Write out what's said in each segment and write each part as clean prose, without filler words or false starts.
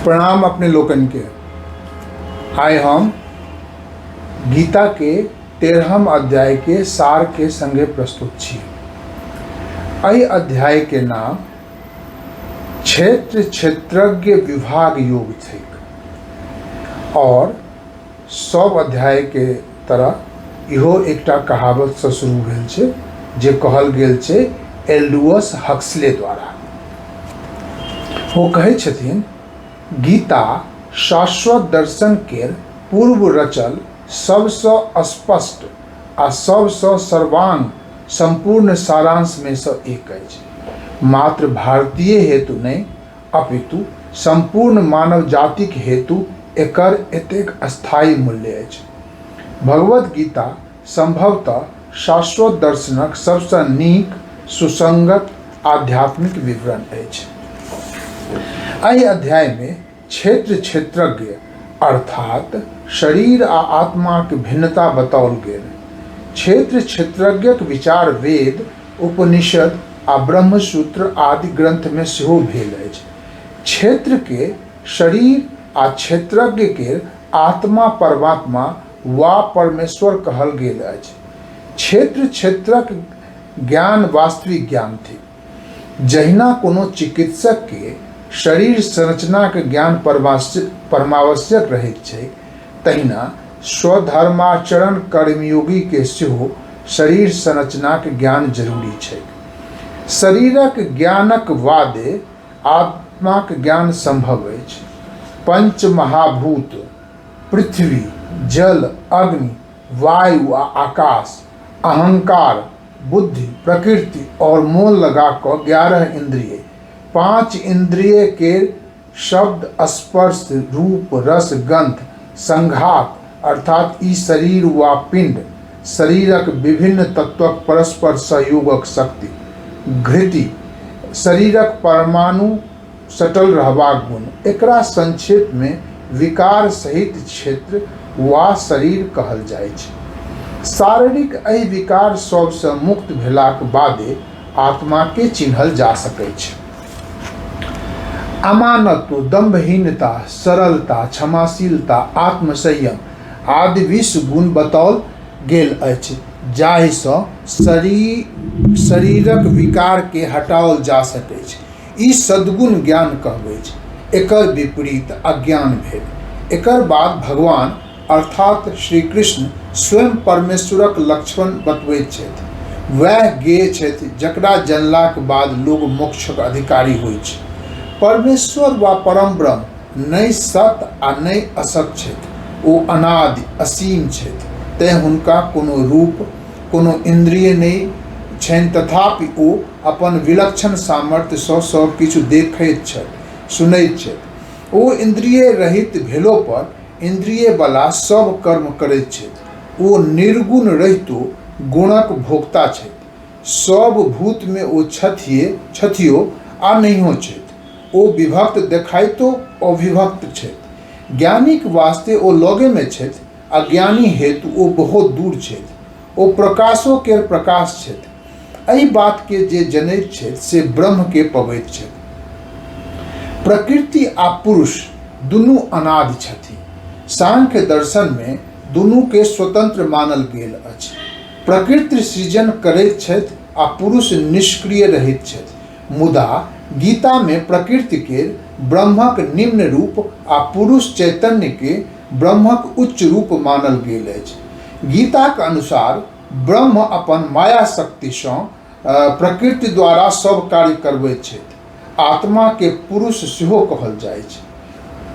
प्रणाम अपने लोकन के। आइ हम गीता के 13हम अध्याय के सार के संगे प्रस्तुत छी। एहि अध्याय के नाम क्षेत्र क्षेत्रज्ञ विभाग योग छैक और सब अध्याय के तरह इहो एकटा कहावत से शुरू भेल छै जे कहल गेल छै एल्डुअस हक्सले द्वारा। वो कहै छथिन, गीता शाश्वत दर्शन केर पूर्व रचल सबसँ स्पष्ट आ सबसँ सर्वांग संपूर्ण सारांश में से एक अछि। मात्र भारतीय हेतु नहीं अपितु संपूर्ण मानव जातिक हेतु एकर एतेक अस्थायी मूल्य अछि। भगवत गीता संभवतः शाश्वत दर्शनक सबसँ नीक सुसंगत आध्यात्मिक विवरण अछि। एहि अध्याय में क्षेत्र क्षेत्रज्ञ अर्थात शरीर आ आत्मा के भिन्नता बताओल गेल। क्षेत्र क्षेत्रज्ञक विचार वेद, उपनिषद आ ब्रह्मसूत्र आदि ग्रंथ में सेहो भेल अछि। क्षेत्र के शरीर आ क्षेत्रज्ञ के आत्मा परमात्मा वा परमेश्वर कहल गेल अछि। क्षेत्र क्षेत्रक ज्ञान वास्तविक ज्ञान थिक। जहिना कोनो चिकित्सक के शरीर संरचना के ज्ञान परमावश्यक रहैत छै, तहिना स्वधर्माचरण कर्मयोगी के सेहो शरीर संरचना के ज्ञान जरूरी छै। शरीरक ज्ञानक बादे आत्माक ज्ञान संभव अछि। पंच महाभूत पृथ्वी, जल, अग्नि, वायु आ आकाश, अहंकार, बुद्धि, प्रकृति और मोन लगा कर 11 इंद्रिय, 5 इंद्रिय के शब्द, स्पर्श, रूप, रस, गंध, संघात अर्थात ई शरीर वा पिंड, शरीरक विभिन्न तत्वक परस्पर सहयोगक शक्ति, घृति, शरीरक परमाणु सटल रहबाक गुण, एकरा संक्षेप में विकार सहित क्षेत्र वा शरीर कहल जाइ छै। शारीरिक एहि विकार सबसँ मुक्त भेलाक बादे आत्मा के चिन्हल जा सकै छै। अमानत्व, दंभहीनता, सरलता, क्षमाशीलता, आत्मसंयम आदि 20 गुण बताओल गेल अछि, जाहिसँ शरीरक विकार के हटाओल जा सकै छै। ई सद्गुण ज्ञान कहबै छै। एकर विपरीत अज्ञान भेल। एकर बाद भगवान अर्थात श्री कृष्ण स्वयं परमेश्वरक लक्षण बतबैत छथि। वह ज्ञेय छथि जकरा जनलाक बाद लोग मोक्षक अधिकारी होइत छै। परमेश्वर वा परम ब्रह्म नहि सत आ नहि असत छथि। ओ अनादि असीम छथि, तेँ हुनका कोनो रूप, कोनो इंद्रिय नहि छनि, तथापि ओ अपन विलक्षण सामर्थ्यसँ सब किछु देखैत छथि, सुनैत छथि। ओ इंद्रिय रहित भेलो पर इंद्रिय बला सब कर्म करैत छथि। ओ निर्गुण रहितो गुणक भोक्ता छथि। सब भूत में ओ छथियो आ नहियो छथि। ओ विभक्त देखाइतो अविभक्त छथि। ज्ञानीक वास्ते ओ लगे में छथि, अज्ञानी हेतु ओ बहुत दूर छथि। ओ प्रकाशो केर प्रकाश छथि। एहि बात के जे जनैत छथि से ब्रह्म के पबैत छथि। प्रकृति आ पुरुष दुनू अनादि छथि। सांख्य दर्शन में दुनू के स्वतंत्र मानल गेल अछि। प्रकृति सृजन करैत छथि आ पुरुष निष्क्रिय रहैत छथि। मुदा गीता में प्रकृति के ब्रह्मक निम्न रूप आ पुरुष चैतन्य के ब्रह्मक उच्च रूप मानल गेल अछि। गीता के अनुसार ब्रह्म अपन माया शक्ति से प्रकृति द्वारा सब कार्य करबैत छथि। आत्मा के पुरुष सेहो कहल जाइ छै।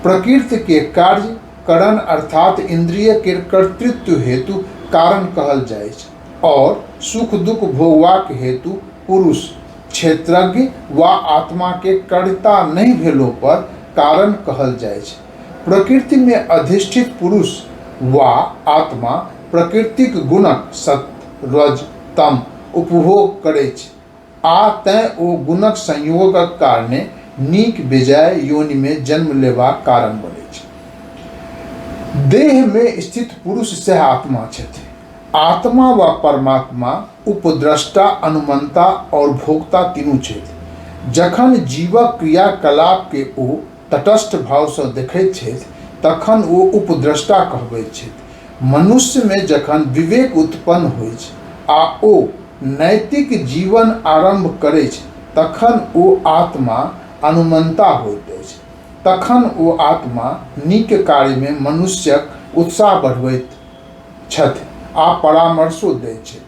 प्रकृति के कार्य करण अर्थात इंद्रिय के कर्तृत्व हेतु कारण कहल जाइ छै और सुख दुख भोगवाक हेतु पुरुष, क्षेत्रज्ञ वा आत्मा के कर्ता नहीं भेलो पर कारण कहल जाइ छै। प्रकृति में अधिष्ठित पुरुष वा आत्मा प्रकृतिक गुणक सत, रज, तम उपभोग करै छै आ तें ओ गुणक संयोगक कारणे नीक बेजाय योनि में जन्म लेबाक कारण बनै छै। देह में स्थित पुरुष सह आत्मा छथि। आत्मा वा परमात्मा उपद्रष्टा, अनुमंता और भोक्ता तीनू छथि। जखन जीवक क्रियाकलाप के ओ तटस्थ भाव से देखैत छथि तखन ओ उपद्रष्टा कहबैत छथि। मनुष्य में जखन विवेक उत्पन्न होइत छै आ ओ नैतिक जीवन आरंभ करैत छै तखन ओ आत्मा अनुमंता होइत अछि। तखन ओ आत्मा नीक कार्य में मनुष्यक उत्साह बढ़बैत छथि आ परामर्शो दैत छथि।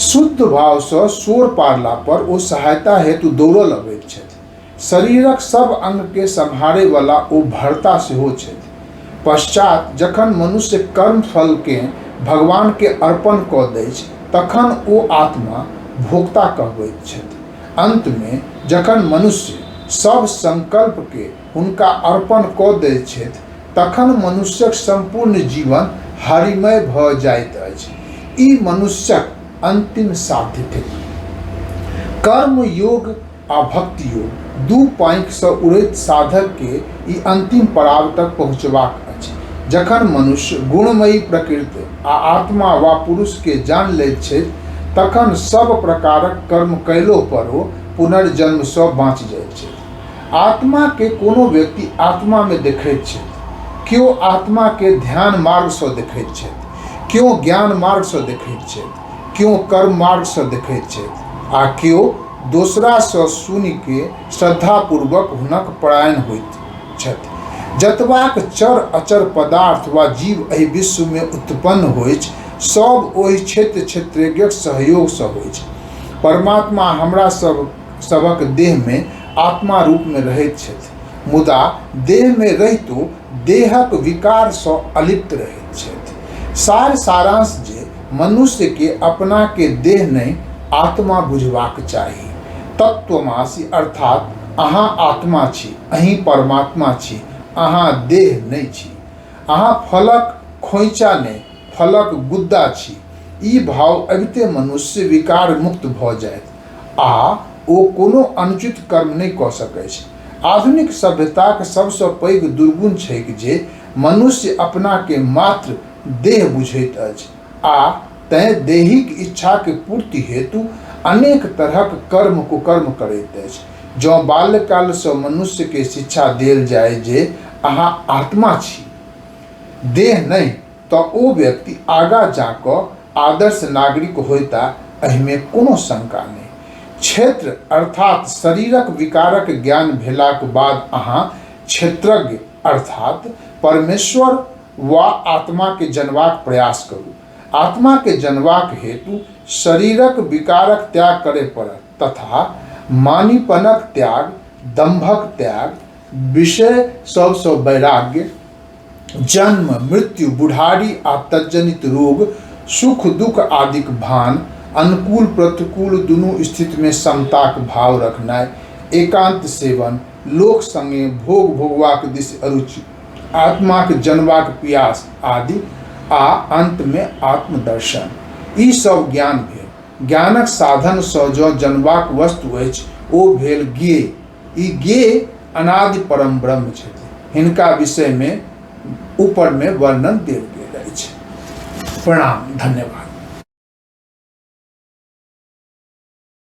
शुद्ध भाव से शोर पारला पर ओ सहायता हेतु दौड़ल अबैत छथि। शरीरक सब अंग के सम्हारे वाला ओ भरता सेहो छथि। पश्चात जखन मनुष्य कर्म फल के भगवान के अर्पण कऽ दै छै तखन ओ आत्मा भोक्ता कहबैत छथि। अंत में जखन मनुष्य सब संकल्प के हुनका अर्पण कऽ दै छथि तखन मनुष्यक संपूर्ण जीवन हरिमय भऽ जाइत अछि। ई मनुष्यक अंतिम साध्य थिक। कर्म योग आ भक्ति योग दू पाँख से उड़ैत साधक के ई अंतिम पड़ाव तक पहुँचबाक अछि। जखन मनुष्य गुणमयी प्रकृति आ आत्मा वा पुरुष के जान लैत छथि तखन सब प्रकारक कर्म कयलो पर ओ पुनर्जन्म से बाँचि जाइत छथि। आत्मा के कोनो व्यक्ति आत्मा में देखैत छथि, केओ आत्मा के ध्यान मार्ग से देखैत छथि, केओ ज्ञान मार्ग से देखैत छथि, केओ कर्म मार्ग से देखैत छथि आ केओ दोसरा से सुनि के श्रद्धापूर्वक हुनक परायण होइत छथि। जतबाक चर अचर पदार्थ वा जीव एहि विश्व में उत्पन्न होइत सब ओहि क्षेत्र क्षेत्रज्ञक सहयोग से होइत। परमात्मा हमरा सबक देह में आत्मा रूप में रहैत छथि, मुदा देह में रहितो देहक विकार से अलिप्त रहैत छथि। सारांश जे मनुष्य के अपना के देह नहीं आत्मा बुझबाक चाही। तत्वमासी अर्थात अहाँ आत्मा छी, अहीं परमात्मा छी, अहाँ देह नहीं छी। अहाँ फलक खोइचा नहीं, फलक गुद्दा छी। ई भाव अबिते मनुष्य विकार मुक्त भऽ जायत आ ओ कोनो अनुचित कर्म नहीं कऽ सकैत छै। आधुनिक सभ्यताक सबसँ पैघ दुर्गुण छैक जे मनुष्य अपना के मात्र देह बुझैत अछि आ तें दैहिक इच्छा के पूर्ति हेतु अनेक तरहक कर्म कुकर्म करैत अछि। जँ बाल्यकाल से मनुष्य के शिक्षा देल जाय जे अहाँ आत्मा छी, देह नहीं, तो ओ व्यक्ति आगा जाकऽ आदर्श नागरिक होइता, एहिमे कोनो शंका नहीं। क्षेत्र अर्थात शरीरक विकारक ज्ञान भेलाक बाद अहाँ क्षेत्रज्ञ अर्थात परमेश्वर वा आत्मा के जनबाक प्रयास करू। आत्मा के जनबाक हेतु शरीरक विकारक त्याग करे पड़त तथा मानीपनक त्याग, दंभक त्याग, विषय सबसँ वैराग्य, जन्म मृत्यु बुढ़ारी आ तज्जनित रोग, सुख दुख आदिक भान, अनुकूल प्रतिकूल दुनू स्थिति में समताक भाव रखनाइ, एकांत सेवन, लोक संगे भोग भोगवाक दिस अरुचि, आत्माक जनबाक पियास आदि आ अंत में आत्मदर्शन, ई सब ज्ञान भेल। ज्ञानक साधन सँ जँ जनबाक वस्तु अछि ओ भेल ज्ञेय। ई ज्ञेय अनादि परम ब्रह्म छथि। हिनका विषय में ऊपर में वर्णन देल गेल अछि। प्रणाम, धन्यवाद।